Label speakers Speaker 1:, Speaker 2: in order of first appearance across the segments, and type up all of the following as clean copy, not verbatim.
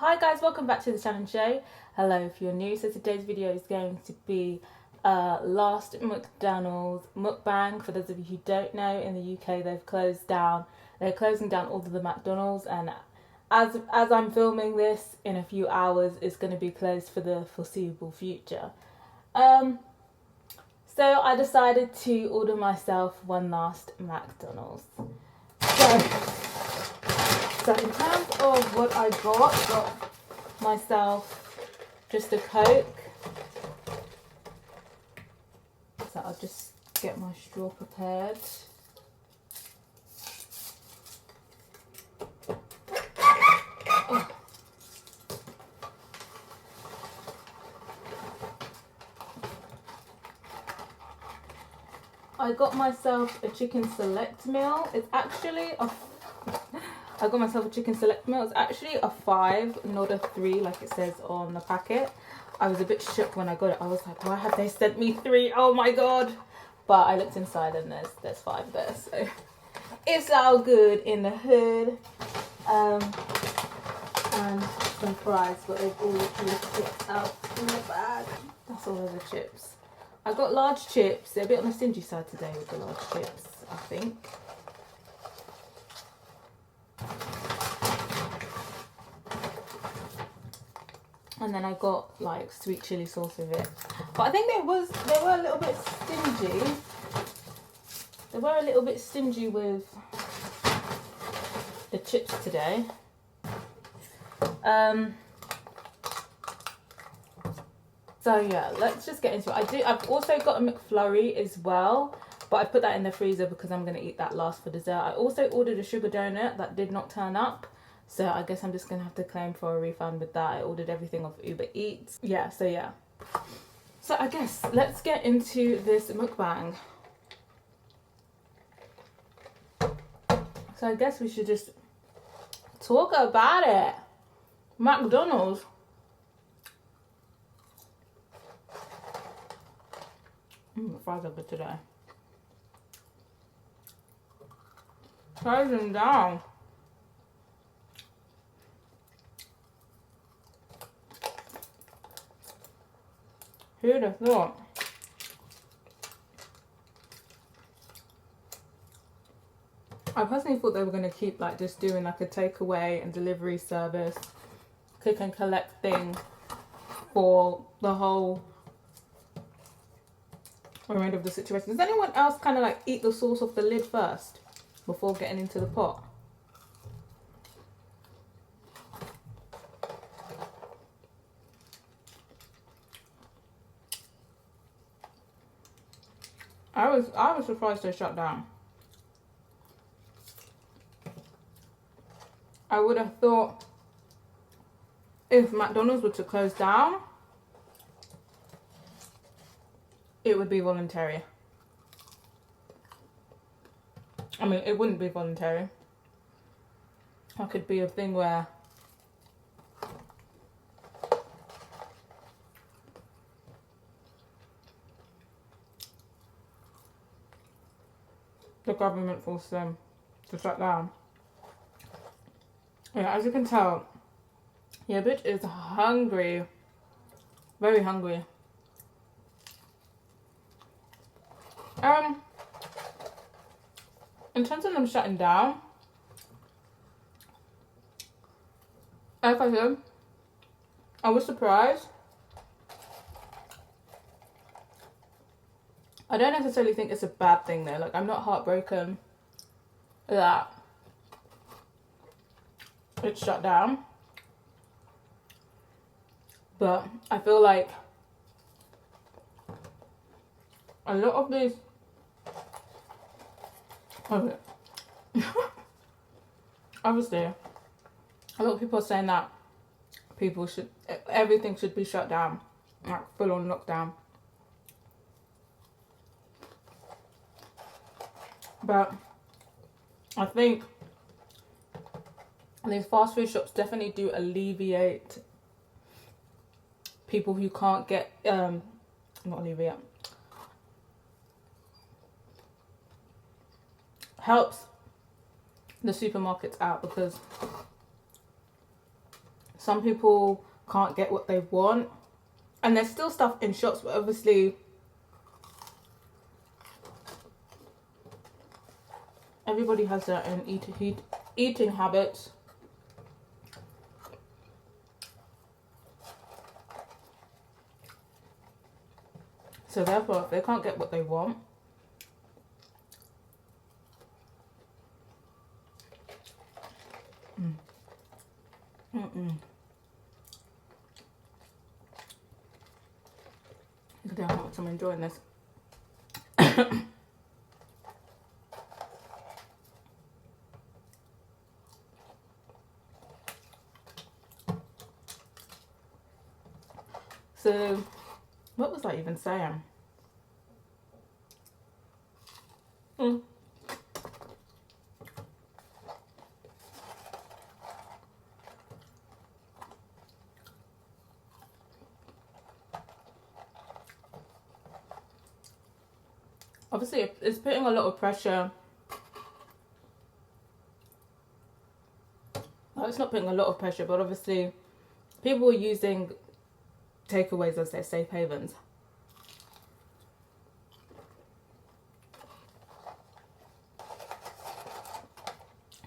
Speaker 1: Hi guys, welcome back to the Shannon Show. Hello if you're new. So today's video is going to be last McDonald's mukbang. For those of you who don't know, in the UK they've closed down. They're closing down all of the McDonald's, and as I'm filming this, in a few hours it's going to be closed for the foreseeable future. So I decided to order myself one last McDonald's. So in terms of what I got myself just a Coke. So I'll just get my straw prepared. Oh. I got myself a chicken select meal. It's actually a I got myself a chicken select meal. It's actually a 5, not a 3 like it says on the packet. I was a bit shook when I got it. I was like, why have they sent me 3? Oh my god. But I looked inside and there's 5 there. So it's all good in the hood. And some fries, but they've all chips out in the bag. That's all of the chips. I got large chips. They're a bit on the stingy side today with the large chips, I think. And then I got like sweet chili sauce with it. But I think they were a little bit stingy. They were a little bit stingy with the chips today. So yeah, let's just get into it. I've also got a McFlurry as well, but I put that in the freezer because I'm gonna eat that last for dessert. I also ordered a sugar donut that did not turn up. So I guess I'm just going to have to claim for a refund with that. I ordered everything off ubereats. Yeah. So I guess let's get into this mukbang. So I guess we should just talk about it. McDonald's. The fries are good today. Fries them down. Who'd have thought? I personally thought they were going to keep like just doing like a takeaway and delivery service, click and collect thing for the whole remainder of the situation. Does anyone else kind of like eat the sauce off the lid first before getting into the pot? I was surprised they shut down. I would have thought if McDonald's were to close down, it would be voluntary. I mean, it wouldn't be voluntary. That could be a thing where the government forced them to shut down. Yeah, as you can tell, yeah, bitch is hungry. Very hungry. In terms of them shutting down, like I said, I was surprised. I don't necessarily think it's a bad thing though. Like, I'm not heartbroken that it's shut down. But I feel like a lot of these... Okay. Obviously, a lot of people are saying that everything should be shut down. Like, full on lockdown. But I think these fast food shops definitely do alleviate people who can't get not alleviate, helps the supermarkets out, because some people can't get what they want. And there's still stuff in shops, but obviously everybody has their own eating habits. So therefore, if they can't get what they want, you can tell how much I'm enjoying this. So, what was I even saying? Obviously, it's putting a lot of pressure. Well, it's not putting a lot of pressure, but obviously, people are using takeaways as their safe havens.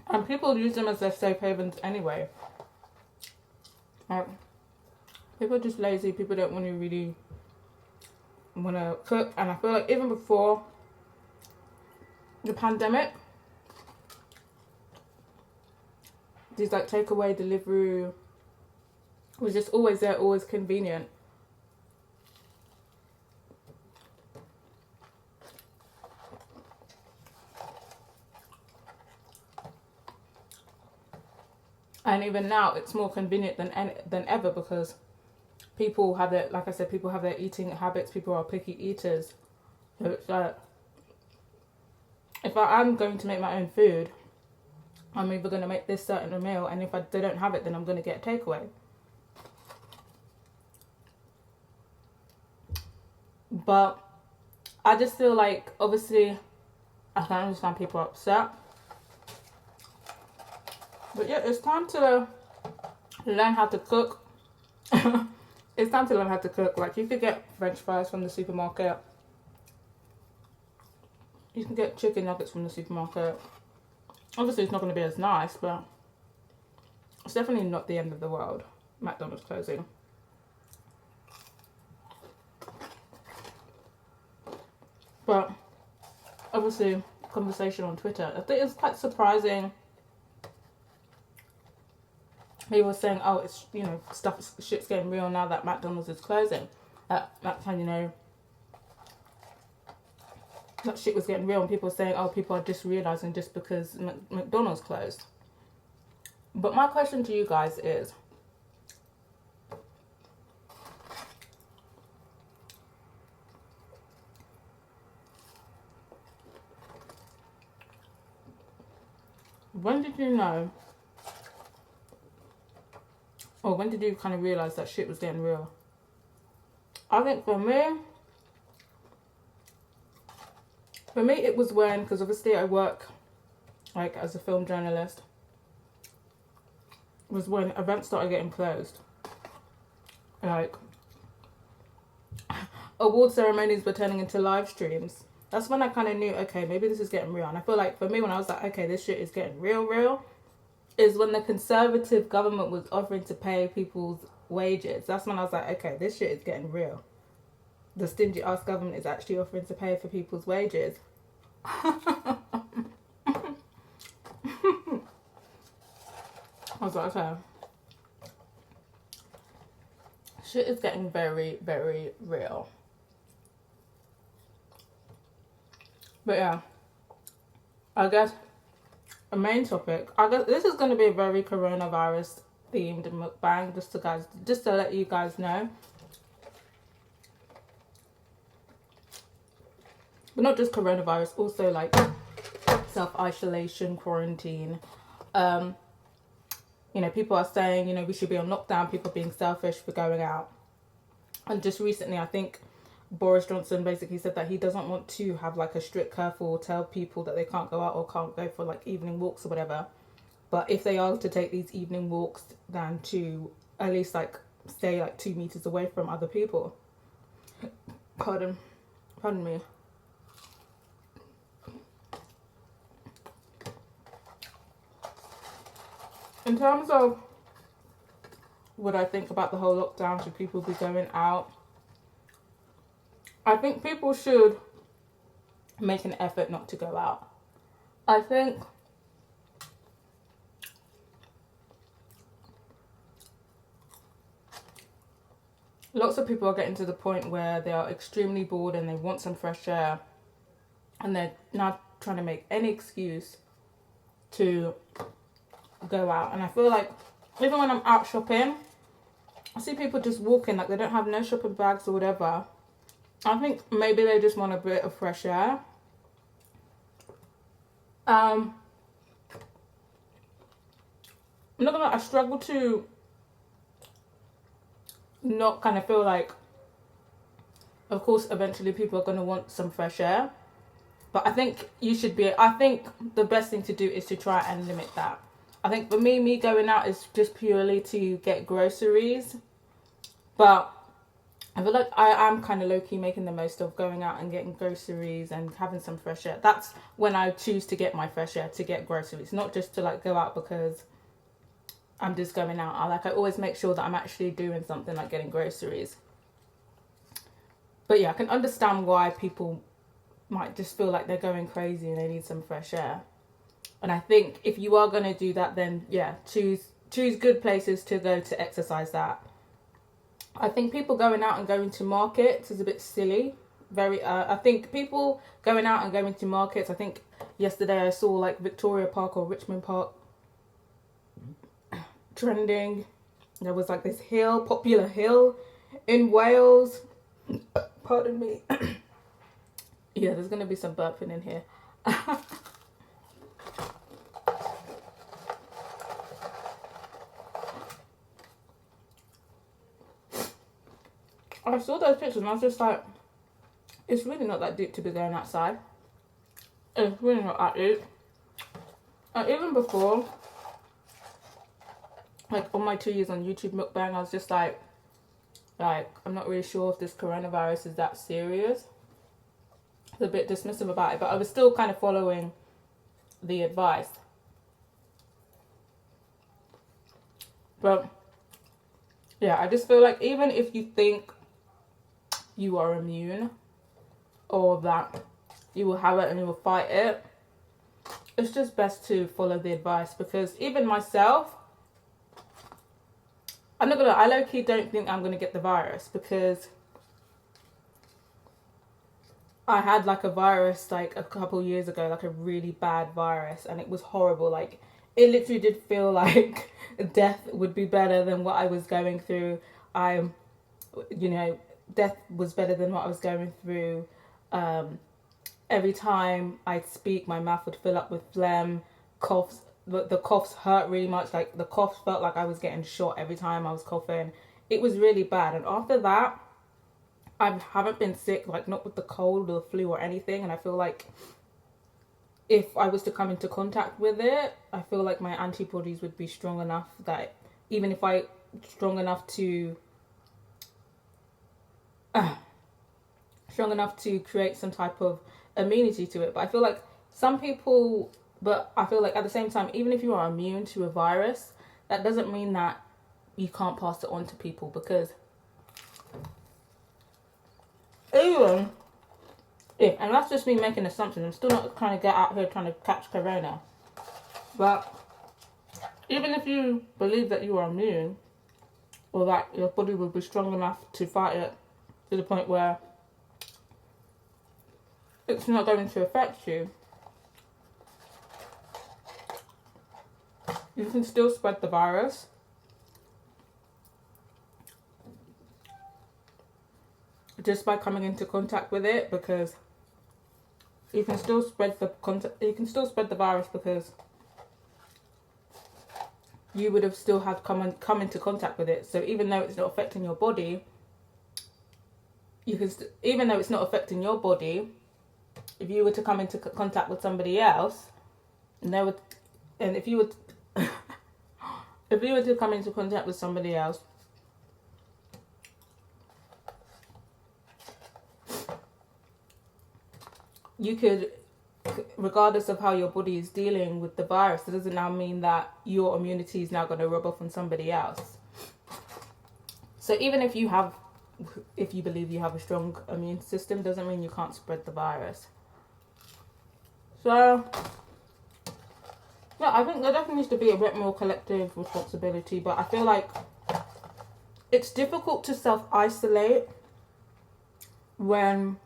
Speaker 1: And people use them as their safe havens anyway. Like, people are just lazy. People don't want to really want to cook. And I feel like even before the pandemic, these like takeaway, delivery was just always there, always convenient. And even now, it's more convenient than ever, because people have their, like I said, people have their eating habits. People are picky eaters. So it's like, if I'm going to make my own food, I'm either going to make this certain meal, and if they don't have it, then I'm going to get a takeaway. But I just feel like, obviously, I can understand people are upset. But yeah, it's time to learn how to cook. It's time to learn how to cook. Like, you could get French fries from the supermarket. You can get chicken nuggets from the supermarket. Obviously, it's not going to be as nice, but it's definitely not the end of the world. McDonald's closing. But obviously, conversation on Twitter, I think it's quite surprising. He was saying, oh, it's, you know, shit's getting real now that McDonald's is closing. That's how you know that shit was getting real. And people were saying, oh, people are just realising just because McDonald's closed. But my question to you guys is, when did you know, or when did you kind of realise that shit was getting real? I think for me it was when, because obviously I work like as a film journalist, was when events started getting closed. Like, award ceremonies were turning into live streams. That's when I kind of knew, okay, maybe this is getting real. And I feel like for me, when I was like, okay, this shit is getting real, is when the Conservative government was offering to pay people's wages. That's when I was like, okay, this shit is getting real. The stingy ass government is actually offering to pay for people's wages. I was like, okay, shit is getting very, very real. But yeah, I guess a main topic, I guess this is going to be a very coronavirus themed mukbang, just to let you guys know. But not just coronavirus, also like self-isolation, quarantine. You know, people are saying, you know, we should be on lockdown, people being selfish for going out. And just recently, I think Boris Johnson basically said that he doesn't want to have like a strict curfew or tell people that they can't go out or can't go for like evening walks or whatever. But if they are to take these evening walks, then to at least like stay like 2 meters away from other people. Pardon me. In terms of what I think about the whole lockdown, should people be going out? I think people should make an effort not to go out. I think lots of people are getting to the point where they are extremely bored and they want some fresh air, and they're now trying to make any excuse to go out. And I feel like even when I'm out shopping, I see people just walking like they don't have no shopping bags or whatever. I think maybe they just want a bit of fresh air. I'm not gonna lie, I struggle to not kind of feel like, of course eventually people are going to want some fresh air, but I think the best thing to do is to try and limit that. I think for me going out is just purely to get groceries, but I feel like I am kind of low-key making the most of going out and getting groceries and having some fresh air. That's when I choose to get my fresh air, to get groceries, not just to like go out because I'm just going out. I always make sure that I'm actually doing something, like getting groceries. But yeah, I can understand why people might just feel like they're going crazy and they need some fresh air. And I think if you are going to do that, then yeah, choose good places to go to exercise that. I think people going out and going to markets is a bit silly. I think people going out and going to markets, I think yesterday I saw like Victoria Park or Richmond Park trending. There was like this popular hill in Wales. Pardon me. Yeah, there's going to be some burping in here. I saw those pictures and I was just like, it's really not that deep to be going outside. It's really not that deep. And even before, like on my 2 years on YouTube Mukbang, I was just like I'm not really sure if this coronavirus is that serious. I was a bit dismissive about it, but I was still kind of following the advice. But yeah, I just feel like even if you think you are immune or that you will have it and you will fight it, it's just best to follow the advice. Because even myself, I'm not gonna lie, I low-key don't think I'm gonna get the virus, because I had like a virus like a couple years ago, like a really bad virus, and it was horrible. Like it literally did feel like death would be better than what I was going through. Death was better than what I was going through. Every time I'd speak, my mouth would fill up with phlegm, coughs. The coughs hurt really much. Like the coughs felt like I was getting shot every time I was coughing. It was really bad. And after that, I haven't been sick, like not with the cold or the flu or anything. And I feel like if I was to come into contact with it, I feel like my antibodies would be strong enough that even if strong enough to create some type of immunity to it. But I feel like at the same time, even if you are immune to a virus, that doesn't mean that you can't pass it on to people, because and that's just me making assumptions. I'm still not trying to get out here trying to catch corona. But even if you believe that you are immune, or that your body will be strong enough to fight it to the point where it's not going to affect you, you can still spread the virus. Just by coming into contact with it, because you can still spread the virus, because you would have still had come into contact with it. So even though it's not affecting your body, if you were to come into contact with somebody else, if you were to come into contact with somebody else, you could, regardless of how your body is dealing with the virus, it doesn't now mean that your immunity is now going to rub off on somebody else. So even if you believe you have a strong immune system, doesn't mean you can't spread the virus. So yeah, I think there definitely needs to be a bit more collective responsibility, but I feel like it's difficult to self-isolate when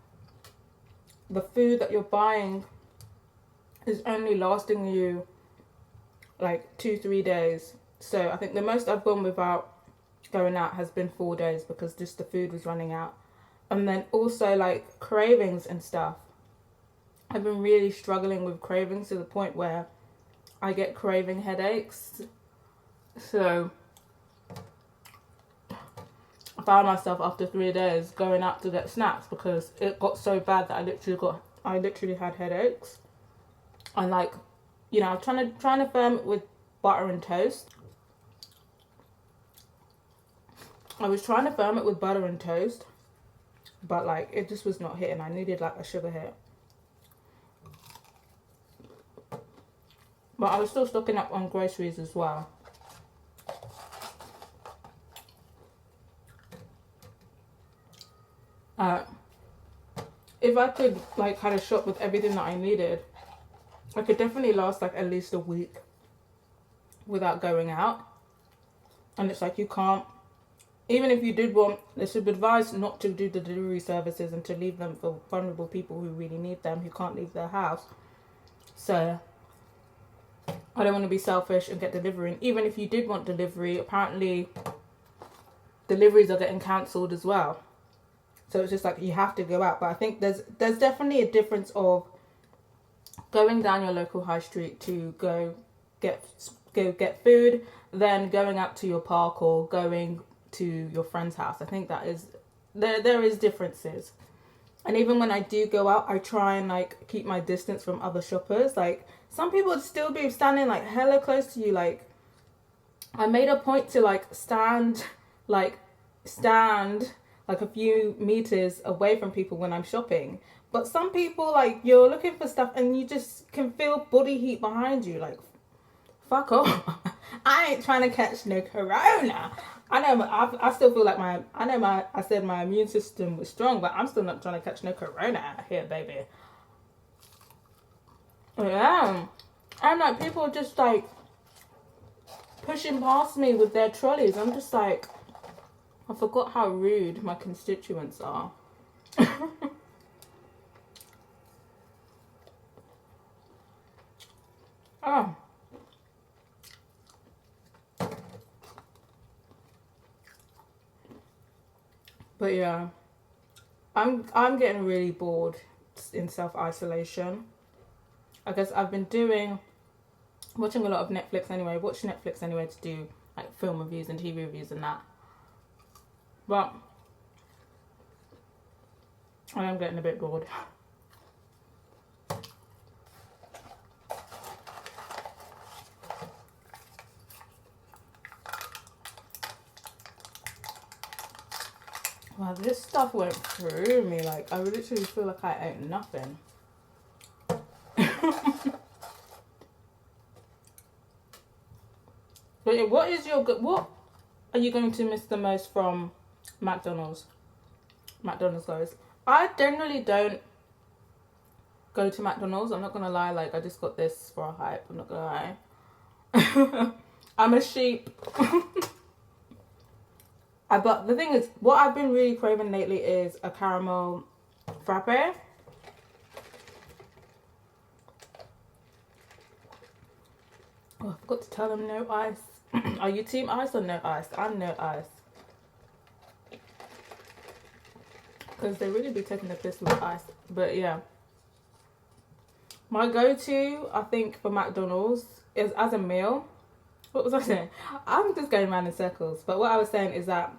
Speaker 1: the food that you're buying is only lasting you like 2-3 days. So I think the most I've gone without going out has been 4 days because just the food was running out. And then also like cravings and stuff. I've been really struggling with cravings to the point where I get craving headaches. So I found myself after 3 days going out to get snacks because it got so bad that I literally had headaches. And like, you know, I'm trying to firm it with butter and toast. I was trying to firm it with butter and toast, but like it just was not hitting. I needed like a sugar hit. But I was still stocking up on groceries as well. If I could like had a shop with everything that I needed, I could definitely last like at least a week without going out. And it's like you can't, even if you did want, they should advise not to do the delivery services and to leave them for vulnerable people who really need them, who can't leave their house. So I don't want to be selfish and get delivery. And even if you did want delivery, apparently deliveries are getting cancelled as well. So it's just like you have to go out. But I think there's definitely a difference of going down your local high street to go get food, then going out to your park or going to your friend's house. I think that is there is differences. And even when I do go out, I try and like keep my distance from other shoppers. Like some people would still be standing like hella close to you. Like I made a point to like stand like a few meters away from people when I'm shopping. But some people, like, you're looking for stuff and you just can feel body heat behind you. Like, fuck off. I ain't trying to catch no corona. I know I still feel like I said my immune system was strong, but I'm still not trying to catch no corona out here, baby. Yeah. And like people just like pushing past me with their trolleys. I'm just like, I forgot how rude my constituents are. Oh. But yeah, I'm getting really bored in self-isolation. I guess I've been watching a lot of Netflix anyway. Watch Netflix anyway to do like film reviews and TV reviews and that. But I am getting a bit bored. Wow, this stuff went through me. Like, I literally feel like I ate nothing. But what are you going to miss the most from McDonald's? McDonald's goes. I generally don't go to McDonald's. I'm not gonna lie. Like, I just got this for a hype. I'm not gonna lie. I'm a sheep. But the thing is, what I've been really craving lately is a caramel frappe. Oh, I forgot to tell them no ice. Are you team ice or no ice? I'm no ice. Because they really be taking the piss with ice. But yeah. My go-to, I think, for McDonald's is as a meal. What was I saying? I'm just going around in circles. But what I was saying is that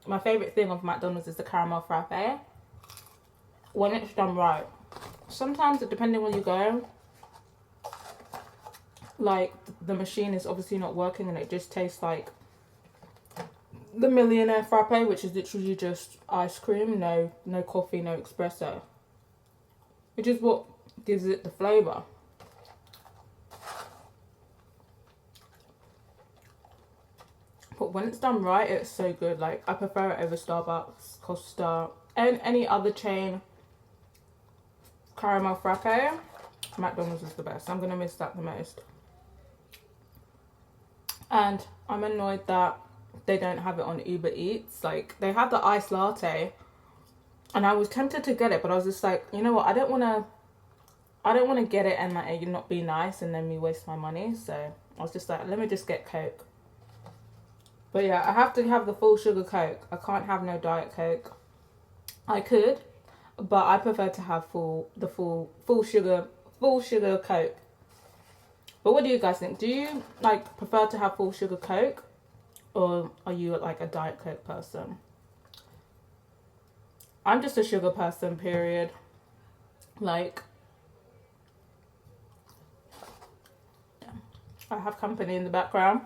Speaker 1: my favourite thing of McDonald's is the caramel frappe. When it's done right. Sometimes, depending where you go, like, the machine is obviously not working and it just tastes like the millionaire frappe, which is literally just ice cream, no coffee, no espresso. Which is what gives it the flavour. But when it's done right, it's so good. Like, I prefer it over Starbucks, Costa, and any other chain caramel frappe. McDonald's is the best. I'm going to miss that the most. And I'm annoyed that they don't have it on Uber Eats. Like, they have the iced latte, and I was tempted to get it, but I was just like, you know what, I don't want to get it and like it not be nice and then me waste my money. So I was just like, let me just get Coke. But yeah, I have to have the full sugar Coke. I can't have no Diet Coke. I could, but I prefer to have full sugar Coke. But what do you guys think? Do you like prefer to have full sugar Coke, or are you like a Diet Coke person? I'm just a sugar person, period. Like, I have company in the background.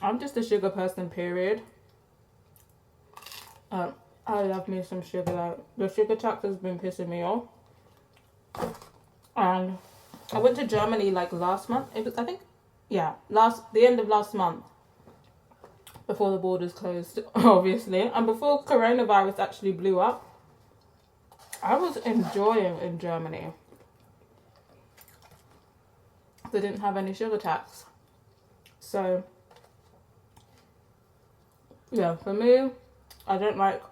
Speaker 1: I'm just a sugar person, period. I love me some sugar. Like, the sugar tax has been pissing me off. And I went to Germany like last month. It was, I think, yeah, the end of last month. Before the borders closed, obviously. And before coronavirus actually blew up. I was enjoying in Germany. They didn't have any sugar tax. So, yeah, for me, I don't like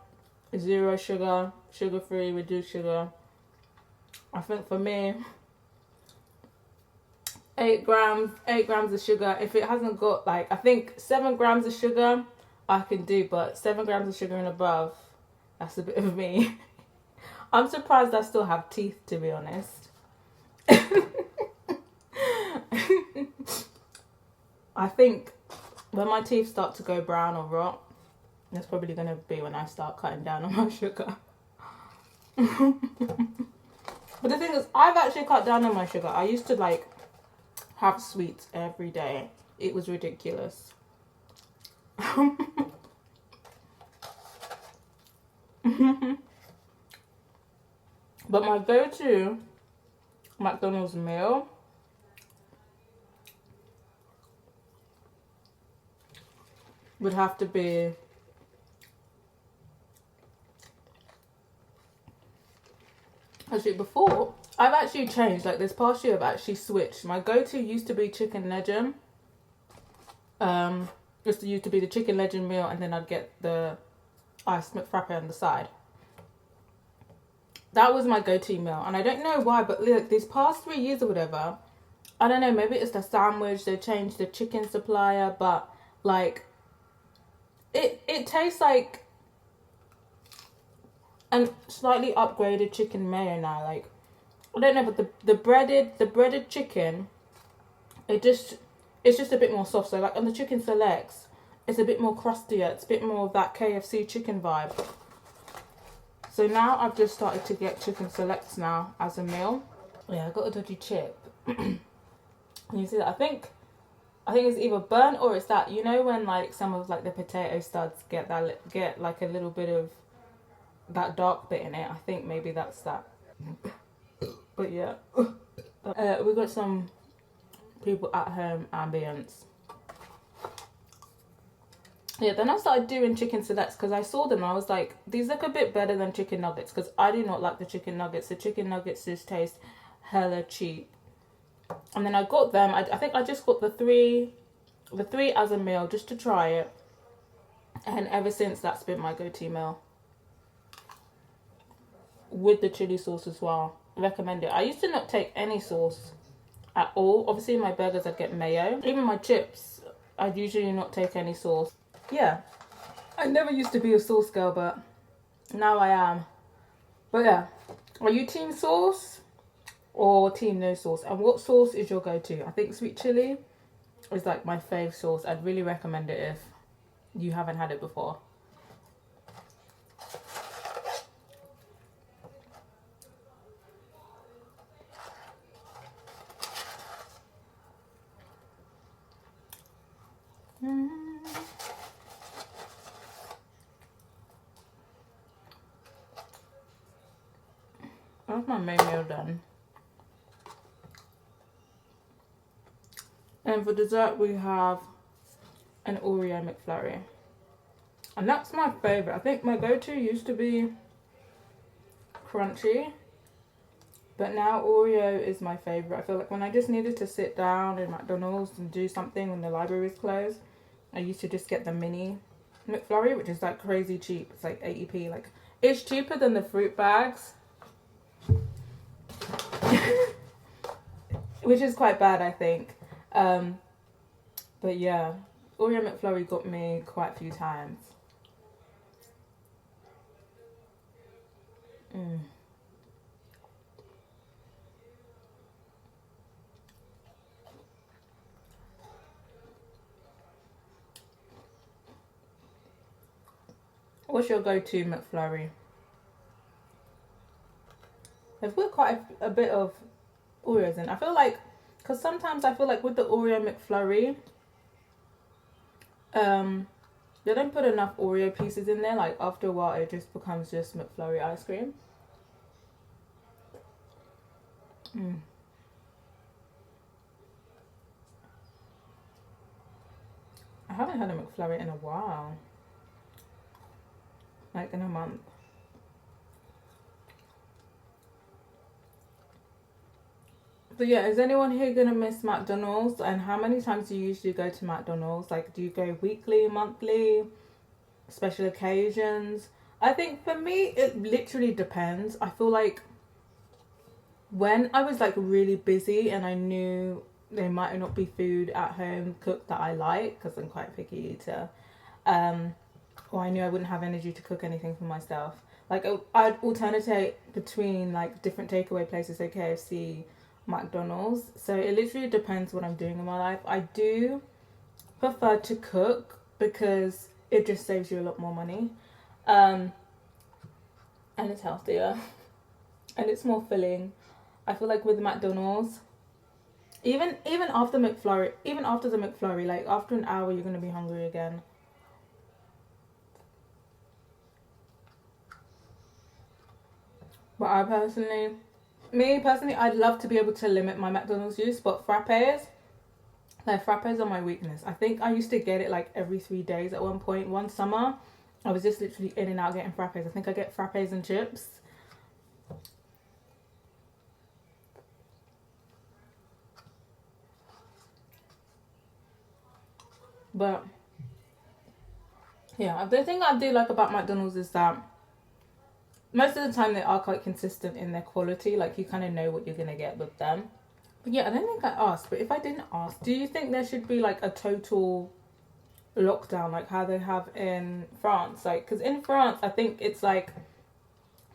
Speaker 1: zero sugar, sugar-free, reduced sugar. I think for me, 8 grams of sugar. If it hasn't got like, I think 7 grams of sugar, I can do, but 7 grams of sugar and above, that's a bit of me. I'm surprised I still have teeth, to be honest. I think when my teeth start to go brown or rot, that's probably going to be when I start cutting down on my sugar. But the thing is, I've actually cut down on my sugar. I used to like have sweets every day. It was ridiculous. But my go-to McDonald's meal would have to be actually, before, I've actually changed. Like, this past year I've actually switched. My go-to used to be chicken legend. Used to be the chicken legend meal, and then I'd get the iced McFrappe on the side. That was my go-to meal, and I don't know why, but look, these past 3 years or whatever, I don't know, maybe it's the sandwich, they changed the chicken supplier, but like, it tastes like a slightly upgraded chicken mayo now. Like, I don't know, but the breaded chicken, it's just a bit more soft. So like on the chicken selects, it's a bit more crustier. It's a bit more of that KFC chicken vibe. So now I've just started to get chicken selects now as a meal. Yeah, I got a dodgy chip. You see that? I think it's either burnt or it's that, you know, when like some of like the potato studs get like a little bit of that dark bit in it. I think maybe that's that. But yeah, we got some people at home ambience. Yeah, then I started doing chicken selects because I saw them and I was like, these look a bit better than chicken nuggets, because I do not like the chicken nuggets. The chicken nuggets just taste hella cheap. And then I got them. I think I just got the three as a meal just to try it. And ever since, that's been my go-to meal. With the chili sauce as well. Recommend it. I used to not take any sauce at all. Obviously, in my burgers, I'd get mayo. Even my chips, I'd usually not take any sauce. Yeah, I never used to be a sauce girl, but now I am. But yeah, are you team sauce or team no sauce? And what sauce is your go-to? I think sweet chili is like my fave sauce. I'd really recommend it if you haven't had it before. That's my main meal done. And for dessert, we have an Oreo McFlurry. And that's my favourite. I think my go-to used to be crunchy. But now Oreo is my favourite. I feel like when I just needed to sit down in McDonald's and do something when the library is closed, I used to just get the mini McFlurry, which is like crazy cheap. It's like 80p. Like, it's cheaper than the fruit bags. Which is quite bad, I think. But yeah, Oreo McFlurry got me quite a few times. What's your go-to McFlurry? I've got quite a bit of Oreos in. I feel like, because sometimes I feel like with the Oreo McFlurry, they don't put enough Oreo pieces in there. Like, after a while, it just becomes just McFlurry ice cream. I haven't had a McFlurry in a while. Like, in a month. But yeah, is anyone here gonna miss McDonald's? And how many times do you usually go to McDonald's? Like, do you go weekly, monthly, special occasions? I think for me, it literally depends. I feel like when I was like really busy and I knew there might not be food at home cooked that I like, because I'm quite a picky eater, or I knew I wouldn't have energy to cook anything for myself, like I'd alternate between like different takeaway places, so KFC, McDonald's. So it literally depends what I'm doing in my life. I do prefer to cook because it just saves you a lot more money, and it's healthier and it's more filling. I feel like with McDonald's, even after the McFlurry, like after an hour, you're gonna be hungry again. But me personally, I'd love to be able to limit my McDonald's use, but frappes are my weakness. I think I used to get it like every 3 days at one point. One summer, I was just literally in and out getting frappes. I think I get frappes and chips. But yeah, the thing I do like about McDonald's is that most of the time they are quite consistent in their quality. Like, you kind of know what you're going to get with them. But yeah, I don't think I asked. But if I didn't ask, do you think there should be like a total lockdown, like how they have in France? Like, because in France, I think it's like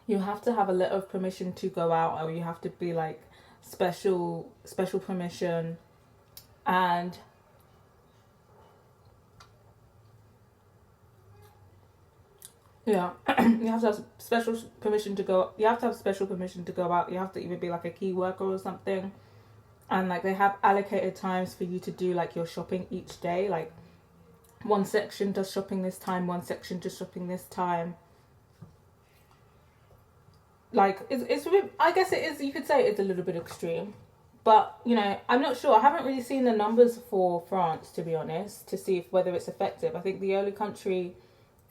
Speaker 1: you have to have a letter of permission to go out, or you have to be like special permission, and yeah, you have to have special permission to go. You have to have special permission to go out. You have to either be like a key worker or something, and like they have allocated times for you to do like your shopping each day. Like, one section does shopping this time, one section does shopping this time. Like, it's I guess it is. You could say it's a little bit extreme, but you know, I'm not sure. I haven't really seen the numbers for France, to be honest, to see whether it's effective. I think the only country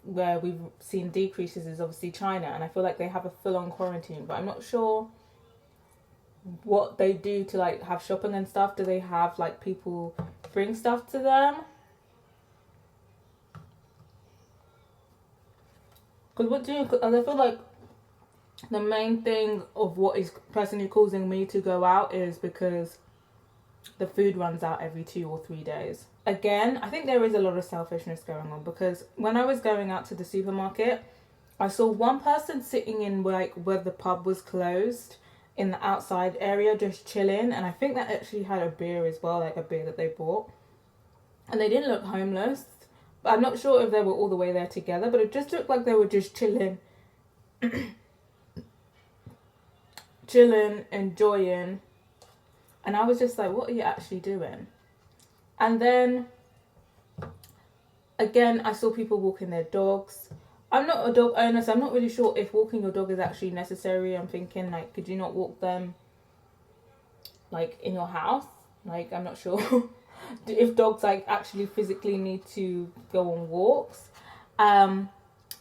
Speaker 1: where we've seen decreases is obviously China, and I feel like they have a full-on quarantine, but I'm not sure what they do to like have shopping and stuff. Do they have like people bring stuff to them? Because what do you? Cause I feel like the main thing of what is personally causing me to go out is because the food runs out every 2 or 3 days. Again, I think there is a lot of selfishness going on, because when I was going out to the supermarket, I saw one person sitting in like where the pub was closed in the outside area, just chilling, and I think that actually had a beer as well, like a beer that they bought, and they didn't look homeless. But I'm not sure if they were all the way there together, but it just looked like they were just chilling, enjoying. And I was just like, what are you actually doing? And then, again, I saw people walking their dogs. I'm not a dog owner, so I'm not really sure if walking your dog is actually necessary. I'm thinking, like, could you not walk them, like, in your house? Like, I'm not sure if dogs, like, actually physically need to go on walks. And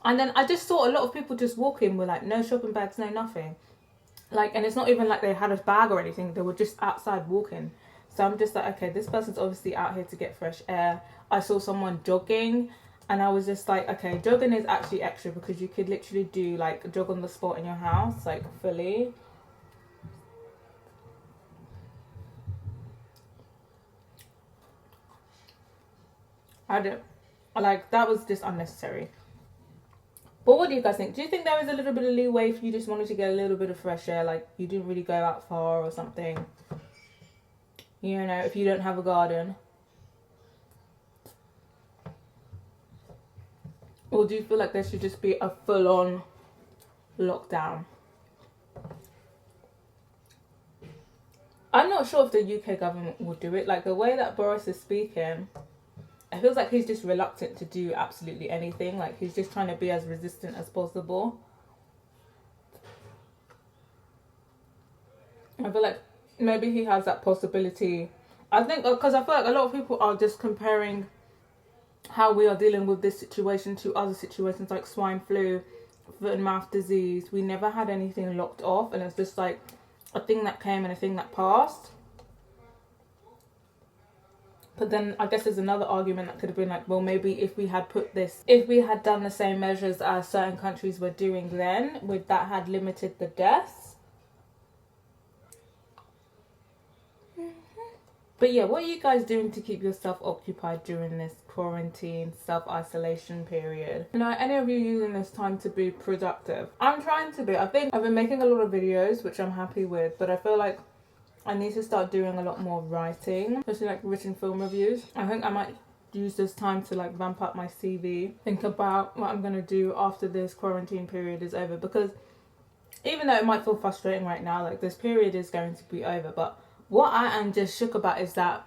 Speaker 1: then I just saw a lot of people just walking with, like, no shopping bags, no nothing. Like, and it's not even like they had a bag or anything. They were just outside walking. So I'm just like, okay, this person's obviously out here to get fresh air. I saw someone jogging, and I was just like, okay, jogging is actually extra because you could literally do, like, a jog on the spot in your house, like, fully. I don't, like, that was just unnecessary. But what do you guys think? Do you think there is a little bit of leeway if you just wanted to get a little bit of fresh air, like you didn't really go out far or something? You know, if you don't have a garden. Or do you feel like there should just be a full-on lockdown? I'm not sure if the UK government will do it. Like, the way that Boris is speaking, it feels like he's just reluctant to do absolutely anything. Like, he's just trying to be as resistant as possible. I feel like maybe he has that possibility. I think because I feel like a lot of people are just comparing how we are dealing with this situation to other situations like swine flu, foot and mouth disease. We never had anything locked off, and it's just like a thing that came and a thing that passed. But then I guess there's another argument that could have been like, well, maybe if we had done the same measures as certain countries were doing then, would that had limited the deaths? But yeah, what are you guys doing to keep yourself occupied during this quarantine, self-isolation period? You know, any of you using this time to be productive? I'm trying to be. I think I've been making a lot of videos, which I'm happy with, but I feel like I need to start doing a lot more writing, especially like written film reviews. I think I might use this time to like vamp up my CV, think about what I'm going to do after this quarantine period is over, because even though it might feel frustrating right now, like this period is going to be over, but what I am just shook about is that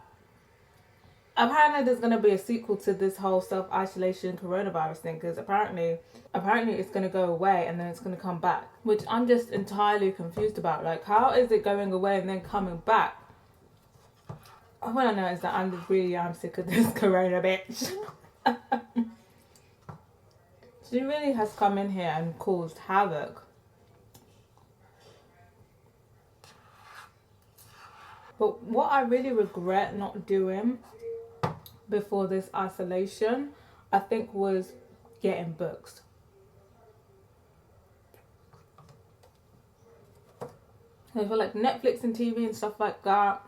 Speaker 1: apparently there's going to be a sequel to this whole self-isolation coronavirus thing, because apparently it's going to go away and then it's going to come back, which I'm just entirely confused about. Like, how is it going away and then coming back? What I know is that I'm sick of this corona bitch. She really has come in here and caused havoc. But what I really regret not doing before this isolation, I think, was getting books. I feel like Netflix and TV and stuff like that,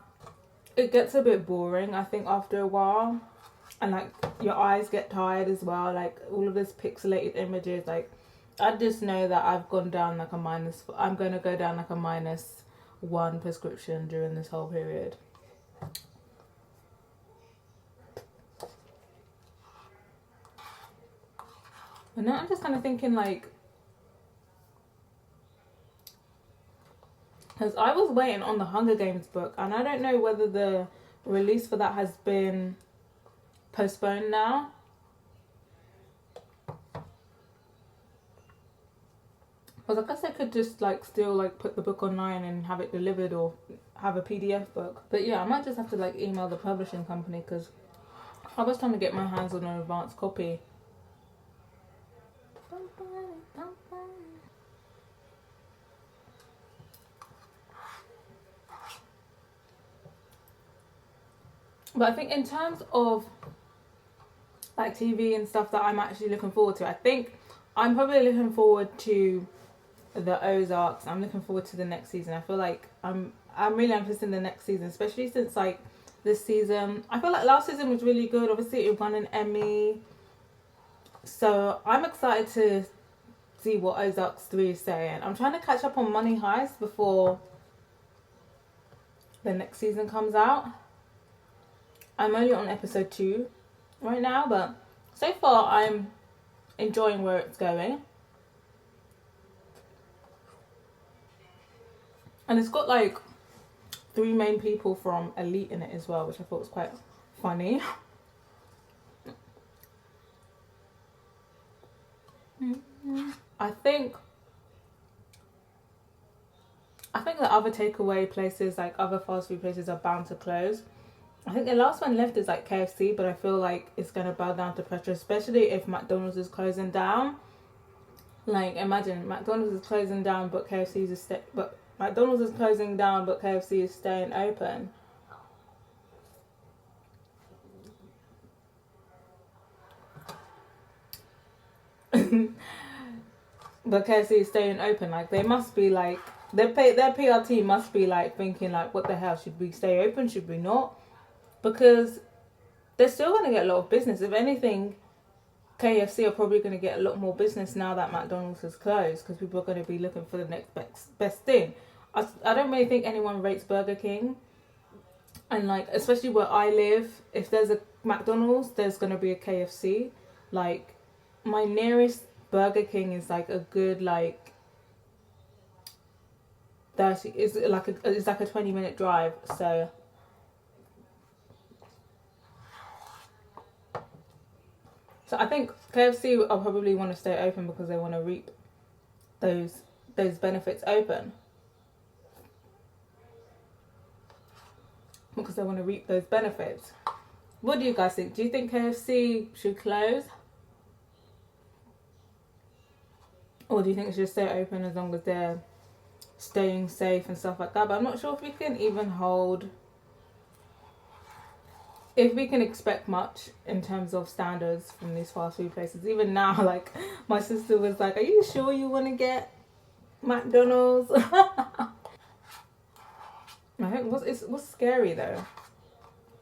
Speaker 1: it gets a bit boring, I think, after a while. And like your eyes get tired as well, like all of this pixelated images. Like, I just know that I've gone down like I'm going to go down like a -1 prescription during this whole period. But now I'm just kind of thinking, like, because I was waiting on the Hunger Games book, and I don't know whether the release for that has been postponed now. Because I guess I could just like still like put the book online and have it delivered, or have a PDF book. But yeah, I might just have to like email the publishing company, because I was trying to get my hands on an advanced copy. But I think in terms of like TV and stuff that I'm actually looking forward to, I think I'm probably looking forward to the Ozarks. I'm looking forward to the next season. I feel like I'm really interested in the next season, especially since like this season, I feel like last season was really good. Obviously it won an Emmy, so I'm excited to see what Ozarks 3 is saying. I'm trying to catch up on Money Heist before the next season comes out. I'm only on episode 2 right now, but so far I'm enjoying where it's going. And it's got like 3 main people from Elite in it as well, which I thought was quite funny. I think the other takeaway places, like other fast food places, are bound to close. I think the last one left is like KFC, but I feel like it's gonna bow down to pressure, especially if McDonald's is closing down. Like, imagine McDonald's is closing down, but McDonald's is closing down, but KFC is staying open. But KFC is staying open. Like, they must be like, their PR team must be like thinking like, what the hell, should we stay open? Should we not? Because they're still going to get a lot of business. If anything, KFC are probably going to get a lot more business now that McDonald's has closed, because people are going to be looking for the next best thing. I don't really think anyone rates Burger King. And like, especially where I live, if there's a McDonald's, there's going to be a KFC. Like, my nearest Burger King is like a good like 30, it's like a 20-minute drive. So I think KFC will probably want to stay open because they want to reap those benefits open. Because they want to reap those benefits. What do you guys think? Do you think KFC should close? Or do you think it should stay open as long as they're staying safe and stuff like that? But I'm not sure if we can even if we can expect much in terms of standards from these fast food places. Even now, like, my sister was like, are you sure you want to get McDonald's? I think what's scary though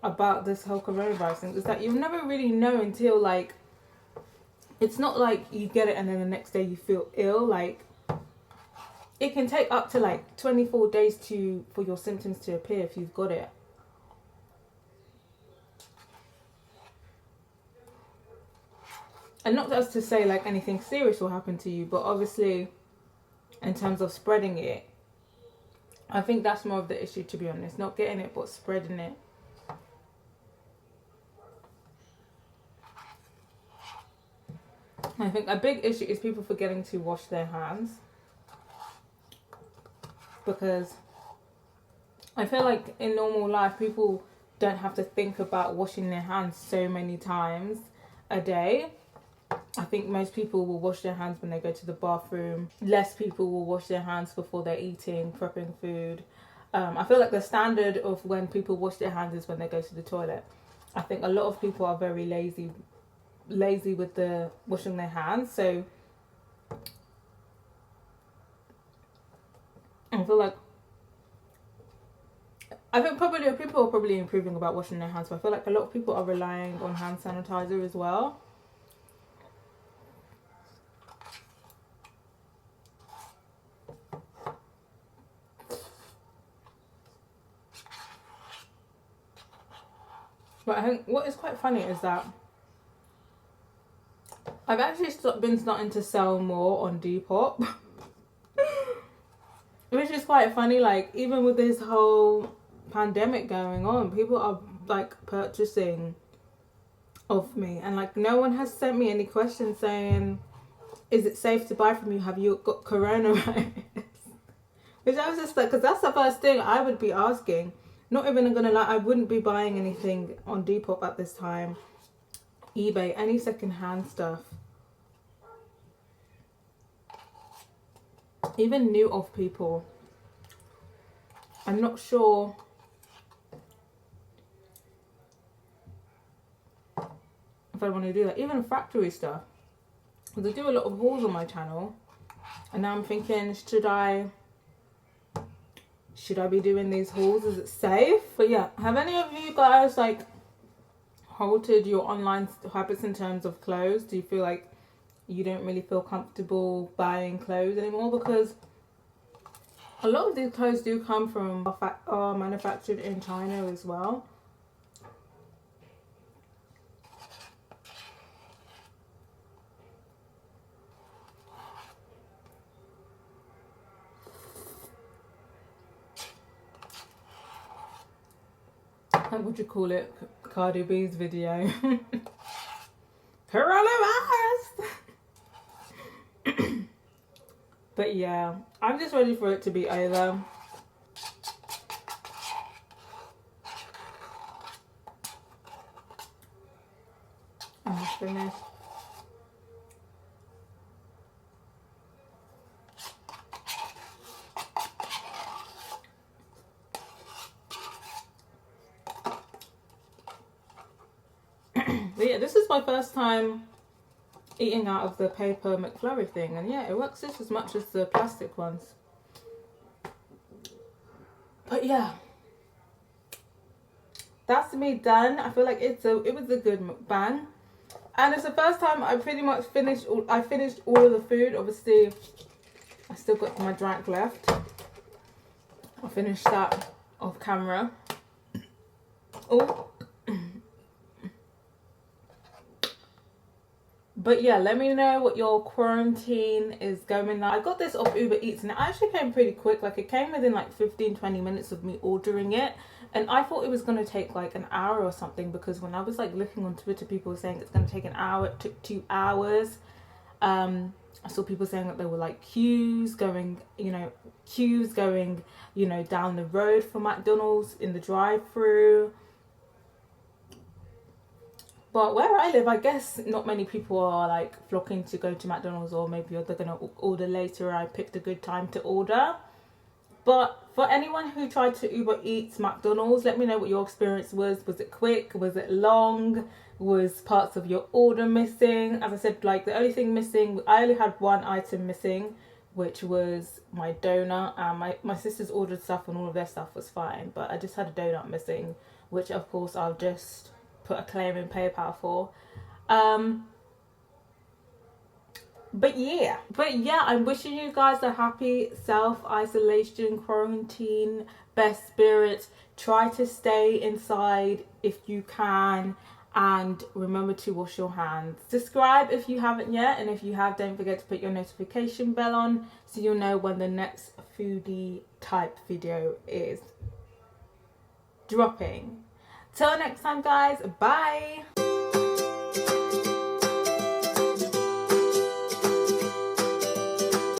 Speaker 1: about this whole coronavirus thing is that you'll never really know until, like, it's not like you get it and then the next day you feel ill. Like, it can take up to like 24 days for your symptoms to appear if you've got it. And not as to say like anything serious will happen to you, but obviously in terms of spreading it, I think that's more of the issue, to be honest. Not getting it, but spreading it. I think a big issue is people forgetting to wash their hands. Because I feel like in normal life, people don't have to think about washing their hands so many times a day. I think most people will wash their hands when they go to the bathroom. Less people will wash their hands before they're eating, prepping food. I feel like the standard of when people wash their hands is when they go to the toilet. I think a lot of people are very lazy with the washing their hands. So I feel like probably people are probably improving about washing their hands, but I feel like a lot of people are relying on hand sanitizer as well. But I think what is quite funny is that I've actually been starting to sell more on Depop. Which is quite funny. Like, even with this whole pandemic going on, people are like purchasing of me, and like no one has sent me any questions saying, is it safe to buy from you? Have you got coronavirus? Which I was just like, because that's the first thing I would be asking. Not even gonna lie, I wouldn't be buying anything on Depop at this time. eBay, any secondhand stuff. Even new off people. I'm not sure if I want to do that. Even factory stuff. Because I do a lot of hauls on my channel. And now I'm thinking, should I be doing these hauls? Is it safe? But yeah, have any of you guys like halted your online habits in terms of clothes? Do you feel like you don't really feel comfortable buying clothes anymore? Because a lot of these clothes do come from are manufactured in China as well. What would you call it? Cardi B's video. Coronavirus! But yeah, I'm just ready for it to be over. I'm just finished. But yeah, this is my first time eating out of the paper McFlurry thing, and yeah, it works just as much as the plastic ones. But yeah, that's me done. I feel like it was a good mukbang, and it's the first time I pretty much finished all of the food. Obviously, I still got my drink left. I finished that off camera. Oh. But yeah, let me know what your quarantine is going like. I got this off Uber Eats and it actually came pretty quick. Like it came within like 15-20 minutes of me ordering it. And I thought it was going to take like an hour or something, because when I was like looking on Twitter, people were saying it's going to take an hour. It took 2 hours. I saw people saying that there were like queues going, down the road for McDonald's in the drive-through. But where I live, I guess not many people are like flocking to go to McDonald's, or maybe they're going to order later. I picked a good time to order. But for anyone who tried to Uber Eats McDonald's, let me know what your experience was. Was it quick? Was it long? Was parts of your order missing? As I said, like the only thing missing, I only had one item missing, which was my donut. My sisters ordered stuff and all of their stuff was fine, but I just had a donut missing, which of course I'll just put a claim in PayPal for. But yeah, I'm wishing you guys a happy self-isolation, quarantine, best spirits. Try to stay inside if you can, and remember to wash your hands. Subscribe if you haven't yet, and if you have, don't forget to put your notification bell on so you'll know when the next foodie type video is dropping. Till next time guys, bye.